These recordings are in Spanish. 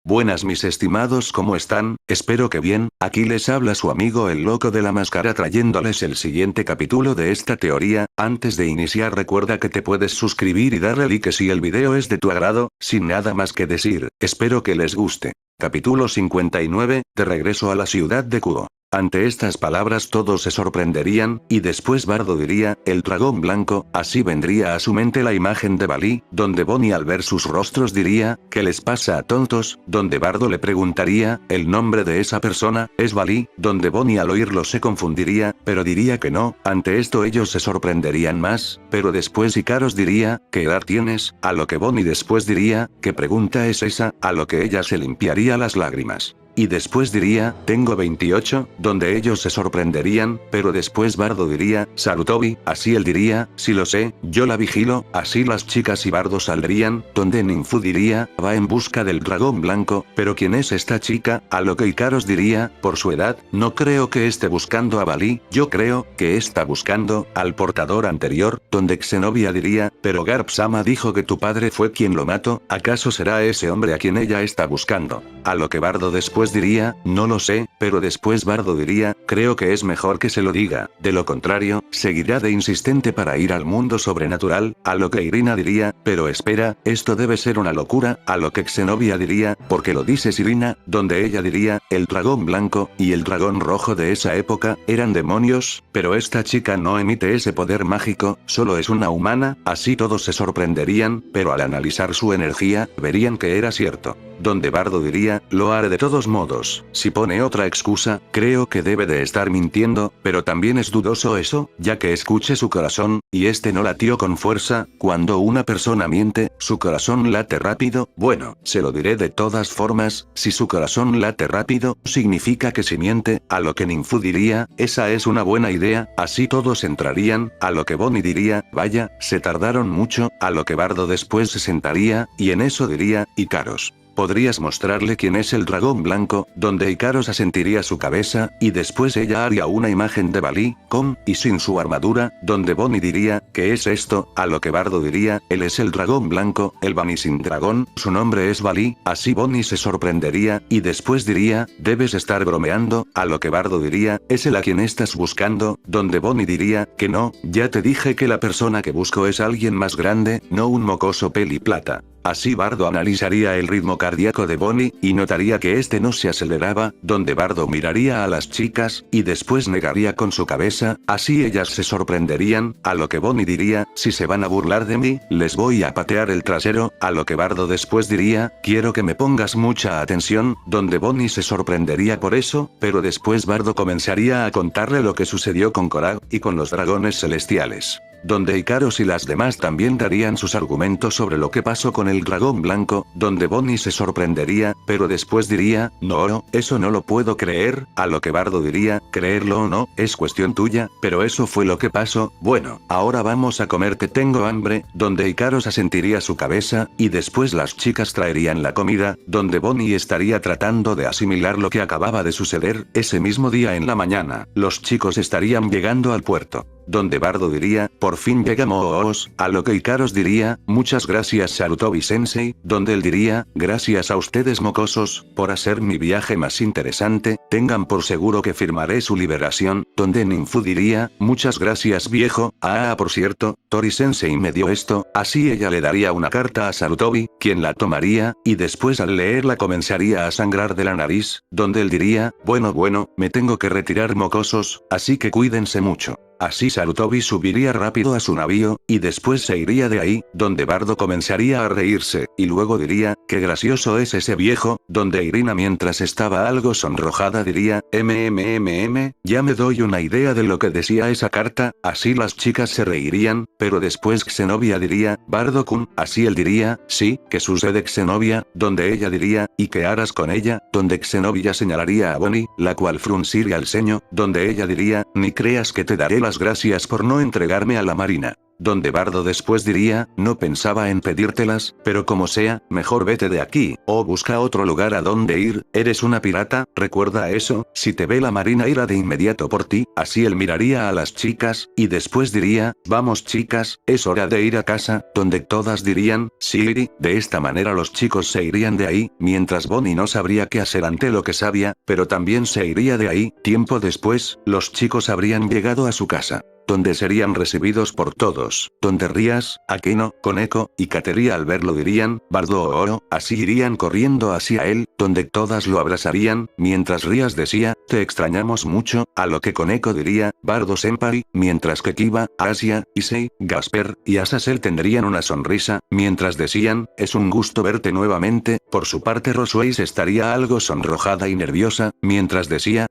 Buenas mis estimados, ¿cómo están? Espero que bien. Aquí les habla su amigo el loco de la máscara trayéndoles el siguiente capítulo de esta teoría. Antes de iniciar recuerda que te puedes suscribir y darle like si el video es de tu agrado. Sin nada más que decir, espero que les guste. Capítulo 59, de regreso a la ciudad de Kuo. Ante estas palabras todos se sorprenderían, y después Bardo diría, el dragón blanco, así vendría a su mente la imagen de Balí, donde Bonnie al ver sus rostros diría, ¿qué les pasa a tontos? Donde Bardo le preguntaría, el nombre de esa persona, es Balí, donde Bonnie al oírlo se confundiría, pero diría que no. Ante esto ellos se sorprenderían más, pero después Ikaros diría, ¿qué edad tienes? A lo que Bonnie después diría, ¿qué pregunta es esa? A lo que ella se limpiaría las lágrimas. Y después diría, tengo 28, donde ellos se sorprenderían, pero después Bardo diría, Sarutobi, así él diría, sí lo sé, yo la vigilo, así las chicas y Bardo saldrían, donde Ninfu diría, va en busca del dragón blanco, pero ¿quién es esta chica? A lo que Ikaros diría, por su edad, no creo que esté buscando a Balí, yo creo, que está buscando, al portador anterior, donde Xenobia diría, pero Garp-sama dijo que tu padre fue quien lo mató, ¿acaso será ese hombre a quien ella está buscando? A lo que Bardo después diría, no lo sé, pero después Bardo diría, creo que es mejor que se lo diga, de lo contrario, seguirá de insistente para ir al mundo sobrenatural, a lo que Irina diría, pero espera, esto debe ser una locura, a lo que Xenobia diría, ¿por qué lo dices Irina? Donde ella diría, el dragón blanco, y el dragón rojo de esa época, eran demonios, pero esta chica no emite ese poder mágico, solo es una humana, así todos se sorprenderían, pero al analizar su energía, verían que era cierto. Donde Bardo diría, lo haré de todos modos, si pone otra excusa, creo que debe de estar mintiendo, pero también es dudoso eso, ya que escuche su corazón, y este no latió con fuerza, cuando una persona miente, su corazón late rápido, bueno, se lo diré de todas formas, si su corazón late rápido, significa que si miente, a lo que Ninfu diría, esa es una buena idea, así todos entrarían, a lo que Bonnie diría, vaya, se tardaron mucho, a lo que Bardo después se sentaría, y en eso diría, Ikaros. ¿Podrías mostrarle quién es el dragón blanco? Donde Ikaros asentiría su cabeza, y después ella haría una imagen de Balí, con, y sin su armadura, donde Bonnie diría, ¿qué es esto? A lo que Bardo diría, él es el dragón blanco, el Bunny sin dragón, su nombre es Balí, así Bonnie se sorprendería, y después diría, debes estar bromeando, a lo que Bardo diría, ¿es él a quien estás buscando? Donde Bonnie diría, que no, ya te dije que la persona que busco es alguien más grande, no un mocoso peli plata. Así Bardo analizaría el ritmo cardíaco de Bonnie, y notaría que este no se aceleraba, donde Bardo miraría a las chicas, y después negaría con su cabeza, así ellas se sorprenderían, a lo que Bonnie diría, si se van a burlar de mí, les voy a patear el trasero, a lo que Bardo después diría, quiero que me pongas mucha atención, donde Bonnie se sorprendería por eso, pero después Bardo comenzaría a contarle lo que sucedió con Korag, y con los dragones celestiales. Donde Ikaros y las demás también darían sus argumentos sobre lo que pasó con el dragón blanco, donde Bonnie se sorprendería, pero después diría, no, eso no lo puedo creer, a lo que Bardo diría, creerlo o no, es cuestión tuya, pero eso fue lo que pasó, bueno, ahora vamos a comer que tengo hambre, donde Ikaros asentiría su cabeza, y después las chicas traerían la comida, donde Bonnie estaría tratando de asimilar lo que acababa de suceder, ese mismo día en la mañana, los chicos estarían llegando al puerto. Donde Bardo diría, por fin llegamos, a lo que Ikaros diría, muchas gracias Sarutobi-sensei, donde él diría, gracias a ustedes mocosos, por hacer mi viaje más interesante, tengan por seguro que firmaré su liberación, donde Ninfu diría, muchas gracias viejo, por cierto, Tori-sensei me dio esto, así ella le daría una carta a Sarutobi, quien la tomaría, y después al leerla comenzaría a sangrar de la nariz, donde él diría, bueno, me tengo que retirar mocosos, así que cuídense mucho. Así Sarutobi subiría rápido a su navío, y después se iría de ahí, donde Bardo comenzaría a reírse, y luego diría, qué gracioso es ese viejo, donde Irina mientras estaba algo sonrojada diría, ya me doy una idea de lo que decía esa carta, así las chicas se reirían, pero después Xenobia diría, Bardo-kun, así él diría, sí, ¿qué sucede Xenobia? Donde ella diría, ¿y qué harás con ella? Donde Xenobia señalaría a Bonnie, la cual frunciría el ceño, donde ella diría, ni creas que te daré las gracias por no entregarme a la marina. donde Bardo después diría, no pensaba en pedírtelas, pero como sea, mejor vete de aquí, o busca otro lugar a donde ir, eres una pirata, recuerda eso, si te ve la marina irá de inmediato por ti, así él miraría a las chicas, y después diría, vamos chicas, es hora de ir a casa, donde todas dirían, sí, de esta manera los chicos se irían de ahí, mientras Bonnie no sabría qué hacer ante lo que sabía, pero también se iría de ahí, tiempo después, los chicos habrían llegado a su casa, donde serían recibidos por todos, donde Rías, Aquino, Coneco, y Catería al verlo dirían, Bardo o Oro, así irían corriendo hacia él, donde todas lo abrazarían, mientras Rías decía, te extrañamos mucho, a lo que Coneco diría, Bardo Senpai, mientras que Kiba, Asia, Issei, Gasper, y Azazel tendrían una sonrisa, mientras decían, es un gusto verte nuevamente, por su parte Rosways estaría algo sonrojada y nerviosa, mientras decía,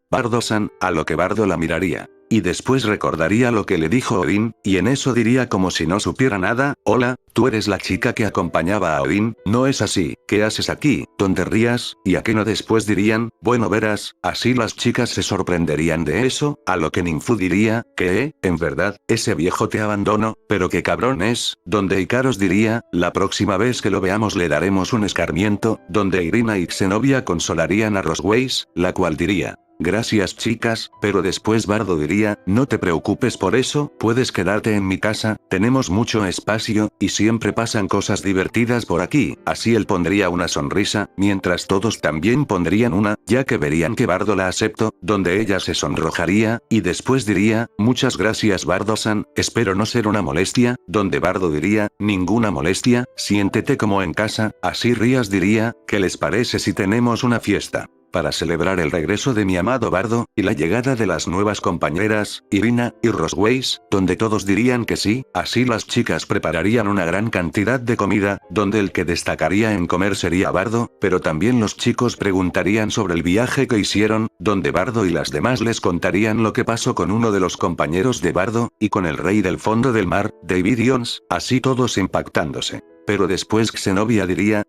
Bardo-san, a lo que Bardo la miraría. Y después recordaría lo que le dijo Odín, y en eso diría como si no supiera nada, hola, tú eres la chica que acompañaba a Odín, no es así, ¿qué haces aquí? Donde Rías, y Aquino después dirían, bueno verás, así las chicas se sorprenderían de eso, a lo que Ninfu diría, ¿qué? En verdad, ese viejo te abandonó, pero qué cabrón es, donde Ikaros diría, la próxima vez que lo veamos le daremos un escarmiento, donde Irina y Xenobia consolarían a Rosways, la cual diría, gracias chicas, pero después Bardo diría, no te preocupes por eso, puedes quedarte en mi casa, tenemos mucho espacio, y siempre pasan cosas divertidas por aquí, así él pondría una sonrisa, mientras todos también pondrían una, ya que verían que Bardo la aceptó, donde ella se sonrojaría, y después diría, muchas gracias Bardo-san, espero no ser una molestia, donde Bardo diría, ninguna molestia, siéntete como en casa, así Rías diría, ¿qué les parece si tenemos una fiesta? Para celebrar el regreso de mi amado Bardo, y la llegada de las nuevas compañeras, Irina, y Rosways, donde todos dirían que sí, así las chicas prepararían una gran cantidad de comida, donde el que destacaría en comer sería Bardo, pero también los chicos preguntarían sobre el viaje que hicieron, donde Bardo y las demás les contarían lo que pasó con uno de los compañeros de Bardo, y con el rey del fondo del mar, David Jones, así todos impactándose. Pero después Xenobia diría,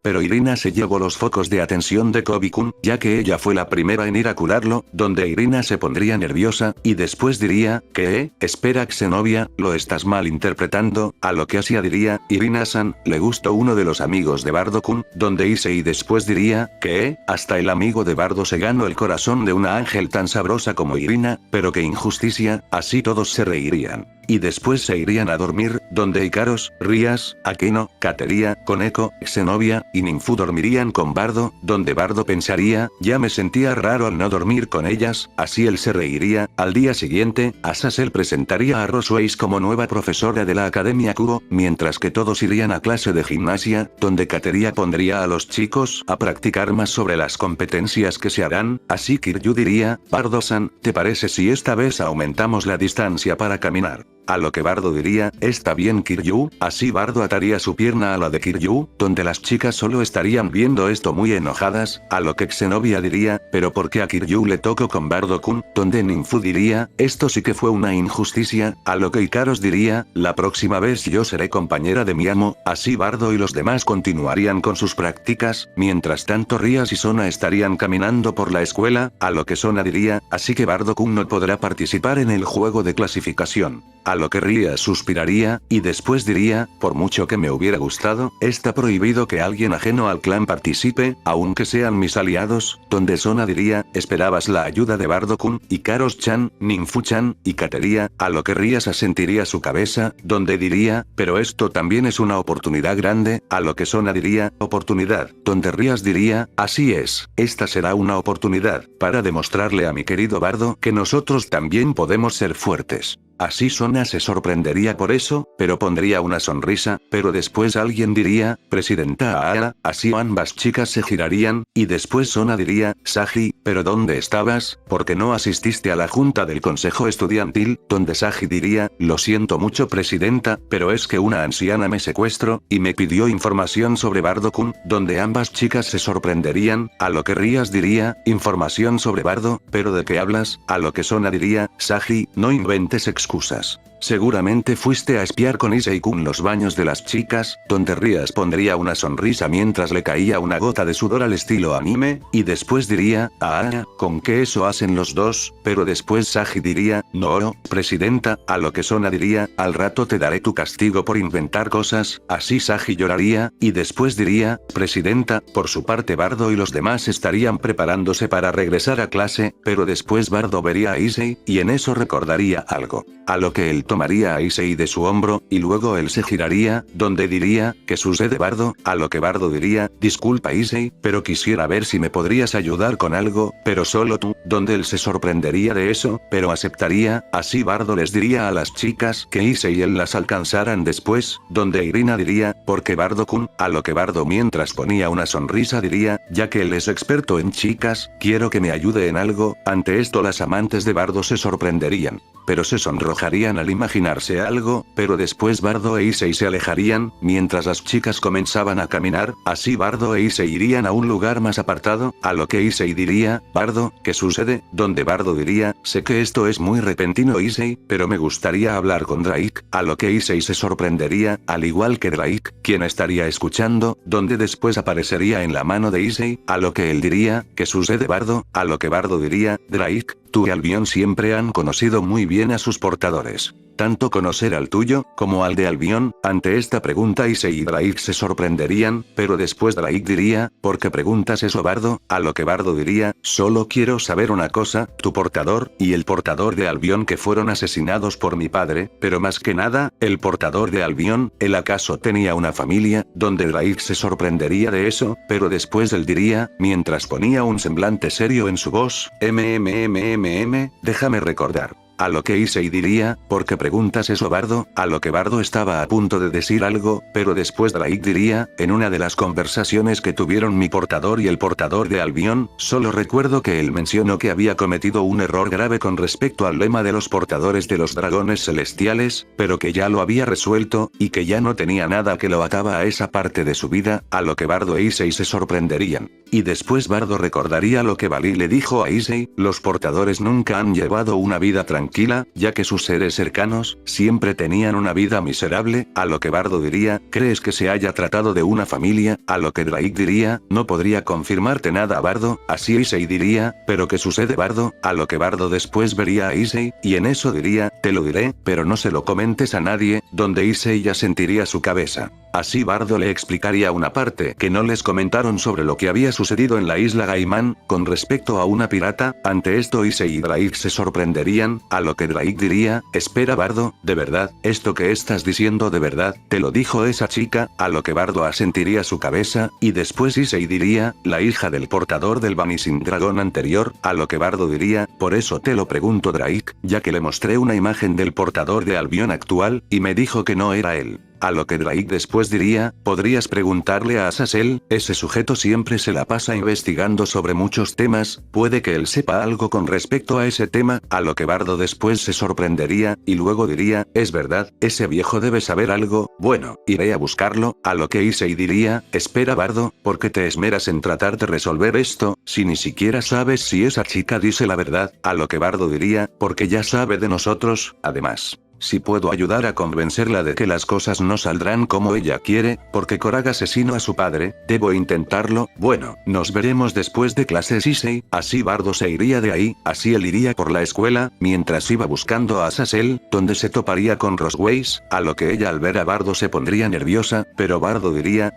pero Irina se llevó los focos de atención de Kobe-kun, ya que ella fue la primera en ir a curarlo, donde Irina se pondría nerviosa, y después diría, ¿qué? Espera Xenobia, lo estás mal interpretando, a lo que Asia diría, Irina-san, le gustó uno de los amigos de Bardo-kun, donde Issei después diría, ¿qué? Hasta el amigo de Bardo se ganó el corazón de una ángel tan sabrosa como Irina, pero qué injusticia, así todos se reirían. Y después se irían a dormir, donde Ikaros, Rías, Aquino, Catería, Coneco, Xenobia, y Ninfu dormirían con Bardo, donde Bardo pensaría, ya me sentía raro al no dormir con ellas, así él se reiría. Al día siguiente, Azazel presentaría a Rosways como nueva profesora de la Academia Kubo, mientras que todos irían a clase de gimnasia, donde Catería pondría a los chicos a practicar más sobre las competencias que se harán, así Kiryu diría, Bardo-san, ¿te parece si esta vez aumentamos la distancia para caminar? A lo que Bardo diría, está bien Kiryu, así Bardo ataría su pierna a la de Kiryu, donde las chicas solo estarían viendo esto muy enojadas, a lo que Xenobia diría, pero ¿por qué a Kiryu le tocó con Bardo-kun? Donde Ninfu diría, esto sí que fue una injusticia, a lo que Ikaros diría, la próxima vez yo seré compañera de mi amo, así Bardo y los demás continuarían con sus prácticas, mientras tanto Rías y Sona estarían caminando por la escuela, a lo que Sona diría, así que Bardo-kun no podrá participar en el juego de clasificación. A lo que Rías suspiraría, y después diría, por mucho que me hubiera gustado, está prohibido que alguien ajeno al clan participe, aunque sean mis aliados, donde Sona diría, esperabas la ayuda de Bardo-kun, Ikaros-chan, Ninfu-chan, y Catería, a lo que Rías asentiría su cabeza, donde diría, pero esto también es una oportunidad grande, a lo que Sona diría, oportunidad, donde Rías diría, así es, esta será una oportunidad, para demostrarle a mi querido Bardo que nosotros también podemos ser fuertes. Así Sona se sorprendería por eso, pero pondría una sonrisa, pero después alguien diría, Presidenta Aara, así ambas chicas se girarían, y después Sona diría, Saji, ¿pero dónde estabas? ¿Por qué no asististe a la junta del consejo estudiantil? Donde Saji diría, lo siento mucho Presidenta, pero es que una anciana me secuestró, y me pidió información sobre Bardo-kun, donde ambas chicas se sorprenderían, a lo que Rías diría, información sobre Bardo, ¿pero de qué hablas? A lo que Sona diría, Saji, no inventes excusas. Seguramente fuiste a espiar con Issei-kun los baños de las chicas, donde Rías pondría una sonrisa mientras le caía una gota de sudor al estilo anime, y después diría, ¿con qué eso hacen los dos? Pero después Sagi diría, no, presidenta, a lo que Sona diría, al rato te daré tu castigo por inventar cosas, así Sagi lloraría, y después diría, presidenta, por su parte Bardo y los demás estarían preparándose para regresar a clase, pero después Bardo vería a Issei, y en eso recordaría algo. A lo que él tomaría a Issei de su hombro, y luego él se giraría, donde diría, ¿qué sucede Bardo? A lo que Bardo diría, disculpa Issei, pero quisiera ver si me podrías ayudar con algo, pero solo tú, donde él se sorprendería de eso, pero aceptaría, así Bardo les diría a las chicas que Issei y él las alcanzaran después, donde Irina diría, porque Bardo-kun, a lo que Bardo mientras ponía una sonrisa diría, ya que él es experto en chicas, quiero que me ayude en algo, ante esto las amantes de Bardo se sorprenderían. Pero se sonrojarían al imaginarse algo, pero después Bardo e Issei se alejarían, mientras las chicas comenzaban a caminar, así Bardo e Issei irían a un lugar más apartado, a lo que Issei diría, Bardo, ¿qué sucede? Donde Bardo diría, sé que esto es muy repentino Issei, pero me gustaría hablar con Drake, a lo que Issei se sorprendería, al igual que Drake, quien estaría escuchando, donde después aparecería en la mano de Issei, a lo que él diría, ¿qué sucede Bardo? A lo que Bardo diría, Drake, tú y Albion siempre han conocido muy bien a sus portadores. Tanto conocer al tuyo, como al de Albion, ante esta pregunta Issei y Drake se sorprenderían, pero después Drake diría, ¿por qué preguntas eso Bardo? A lo que Bardo diría, solo quiero saber una cosa, tu portador, y el portador de Albion que fueron asesinados por mi padre, pero más que nada, el portador de Albion, ¿él acaso tenía una familia? Donde Drake se sorprendería de eso, pero después él diría, mientras ponía un semblante serio en su voz, déjame recordar. A lo que Issei diría, ¿por qué preguntas eso Bardo? A lo que Bardo estaba a punto de decir algo, pero después Drake diría, en una de las conversaciones que tuvieron mi portador y el portador de Albion, solo recuerdo que él mencionó que había cometido un error grave con respecto al lema de los portadores de los dragones celestiales, pero que ya lo había resuelto, y que ya no tenía nada que lo ataba a esa parte de su vida, a lo que Bardo e Issei se sorprenderían. Y después Bardo recordaría lo que Bali le dijo a Issei, los portadores nunca han llevado una vida tranquila, ya que sus seres cercanos, siempre tenían una vida miserable, a lo que Bardo diría, ¿crees que se haya tratado de una familia? A lo que Drake diría, no podría confirmarte nada Bardo, así Issei diría, ¿pero qué sucede Bardo? A lo que Bardo después vería a Issei, y en eso diría, te lo diré, pero no se lo comentes a nadie, donde Issei ya sentiría su cabeza. Así Bardo le explicaría una parte que no les comentaron sobre lo que había sucedido en la isla Gaiman, con respecto a una pirata, ante esto Issei y Drake se sorprenderían, a lo que Drake diría, espera Bardo, ¿de verdad, esto que estás diciendo de verdad, te lo dijo esa chica? A lo que Bardo asentiría su cabeza, y después Issei diría, la hija del portador del Vanishing Dragon anterior, a lo que Bardo diría, por eso te lo pregunto Drake, ya que le mostré una imagen del portador de Albion actual, y me dijo que no era él. A lo que Drake después diría, podrías preguntarle a Azazel, ese sujeto siempre se la pasa investigando sobre muchos temas, puede que él sepa algo con respecto a ese tema, a lo que Bardo después se sorprendería, y luego diría, es verdad, ese viejo debe saber algo, bueno, iré a buscarlo, a lo que Issei diría, espera Bardo, ¿por qué te esmeras en tratar de resolver esto, si ni siquiera sabes si esa chica dice la verdad? A lo que Bardo diría, porque ya sabe de nosotros, además. Si puedo ayudar a convencerla de que las cosas no saldrán como ella quiere, porque Koraga asesinó a su padre, debo intentarlo, bueno, nos veremos después de clases Issei, así Bardo se iría de ahí, así él iría por la escuela, mientras iba buscando a Azazel, donde se toparía con Rosways, a lo que ella al ver a Bardo se pondría nerviosa, pero Bardo diría,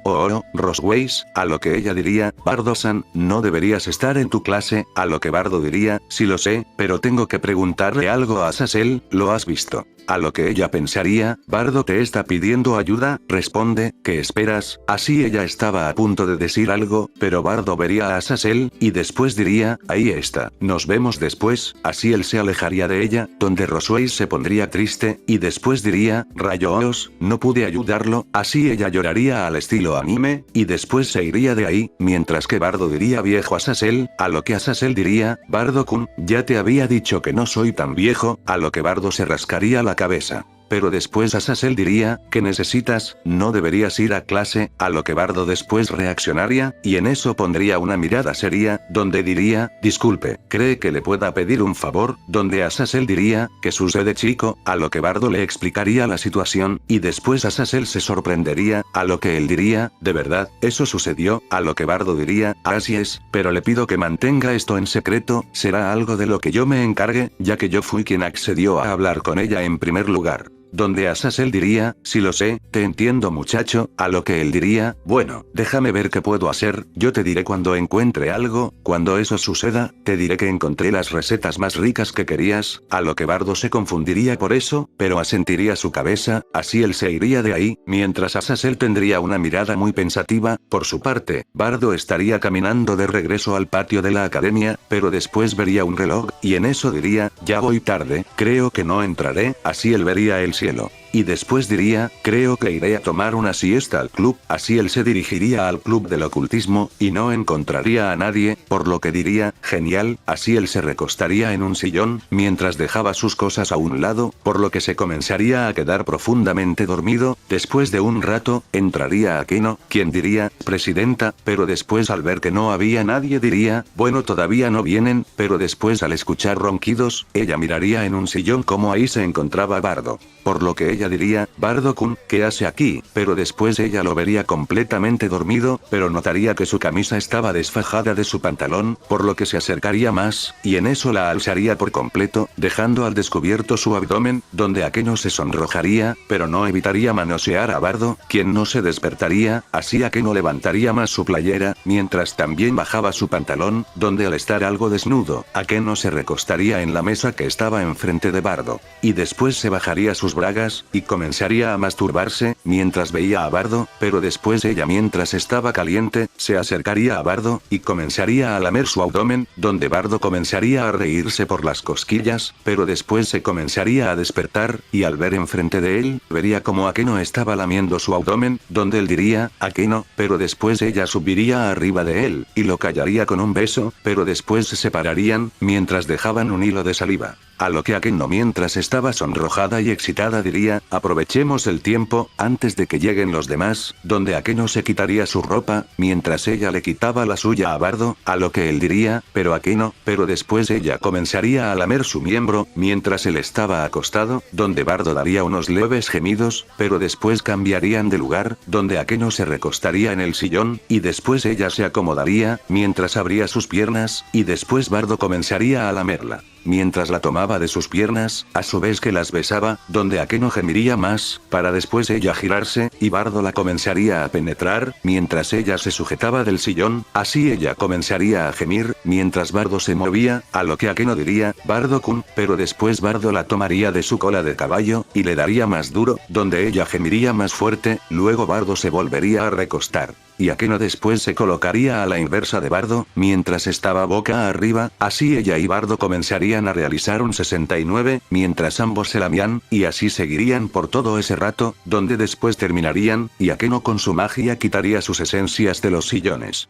Rosways, a lo que ella diría, Bardo-san, no deberías estar en tu clase, a lo que Bardo diría, sí lo sé, pero tengo que preguntarle algo a Azazel, ¿lo has visto? A lo que ella pensaría, Bardo te está pidiendo ayuda, responde, ¿qué esperas? Así ella estaba a punto de decir algo, pero Bardo vería a Azazel, y después diría, ahí está, nos vemos después, así él se alejaría de ella, donde Rosways se pondría triste, y después diría, rayos, no pude ayudarlo, así ella lloraría al estilo anime, y después se iría de ahí, mientras que Bardo diría viejo Azazel, a lo que Azazel diría, Bardo-kun, ya te había dicho que no soy tan viejo, a lo que Bardo se rascaría la cabeza. pero después Azazel diría, ¿qué necesitas? No deberías ir a clase, a lo que Bardo después reaccionaría, y en eso pondría una mirada seria, donde diría, disculpe, ¿cree que le pueda pedir un favor? Donde Azazel diría, ¿qué sucede chico? A lo que Bardo le explicaría la situación, y después Azazel se sorprendería, a lo que él diría, ¿de verdad, eso sucedió? A lo que Bardo diría, así es, pero le pido que mantenga esto en secreto, será algo de lo que yo me encargue, ya que yo fui quien accedió a hablar con ella en primer lugar. Donde Azazel diría, sí lo sé, te entiendo muchacho, a lo que él diría, bueno, déjame ver qué puedo hacer, yo te diré cuando encuentre algo, cuando eso suceda, te diré que encontré las recetas más ricas que querías, a lo que Bardo se confundiría por eso, pero asentiría su cabeza, así él se iría de ahí, mientras Azazel tendría una mirada muy pensativa, por su parte, Bardo estaría caminando de regreso al patio de la academia, pero después vería un reloj, y en eso diría, ya voy tarde, creo que no entraré, así él vería el cielo. Y después diría, creo que iré a tomar una siesta al club, así él se dirigiría al club del ocultismo, y no encontraría a nadie, por lo que diría, genial, así él se recostaría en un sillón, mientras dejaba sus cosas a un lado, por lo que se comenzaría a quedar profundamente dormido, después de un rato, entraría Akeno, quien diría, presidenta, pero después al ver que no había nadie diría, bueno todavía no vienen, pero después al escuchar ronquidos, ella miraría en un sillón como ahí se encontraba Bardo. Por lo que ella diría, Bardo-kun, ¿qué hace aquí? Pero después ella lo vería completamente dormido, pero notaría que su camisa estaba desfajada de su pantalón, por lo que se acercaría más, y en eso la alzaría por completo, dejando al descubierto su abdomen, donde Akeno se sonrojaría, pero no evitaría manosear a Bardo, quien no se despertaría, así Akeno levantaría más su playera, mientras también bajaba su pantalón, donde al estar algo desnudo, Akeno se recostaría en la mesa que estaba enfrente de Bardo, y después se bajaría sus bragas, y comenzaría a masturbarse, mientras veía a Bardo, pero después ella mientras estaba caliente, se acercaría a Bardo, y comenzaría a lamer su abdomen, donde Bardo comenzaría a reírse por las cosquillas, pero después se comenzaría a despertar, y al ver enfrente de él, vería como Akeno estaba lamiendo su abdomen, donde él diría, Akeno, pero después ella subiría arriba de él, y lo callaría con un beso, pero después se separarían, mientras dejaban un hilo de saliva. A lo que Akeno mientras estaba sonrojada y excitada diría, aprovechemos el tiempo, antes de que lleguen los demás, donde Akeno se quitaría su ropa, mientras ella le quitaba la suya a Bardo, a lo que él diría, pero Akeno, pero después ella comenzaría a lamer su miembro, mientras él estaba acostado, donde Bardo daría unos leves gemidos, pero después cambiarían de lugar, donde Akeno se recostaría en el sillón, y después ella se acomodaría, mientras abría sus piernas, y después Bardo comenzaría a lamerla. Mientras la tomaba de sus piernas, a su vez que las besaba, donde Akeno gemiría más, para después ella girarse, y Bardo la comenzaría a penetrar, mientras ella se sujetaba del sillón, así ella comenzaría a gemir, mientras Bardo se movía, a lo que Akeno diría, Bardo-kun, pero después Bardo la tomaría de su cola de caballo, y le daría más duro, donde ella gemiría más fuerte, luego Bardo se volvería a recostar. Y Akeno después se colocaría a la inversa de Bardo, mientras estaba boca arriba, así ella y Bardo comenzarían a realizar un 69, mientras ambos se lamían, y así seguirían por todo ese rato, donde después terminarían, y Akeno con su magia quitaría sus esencias de los sillones.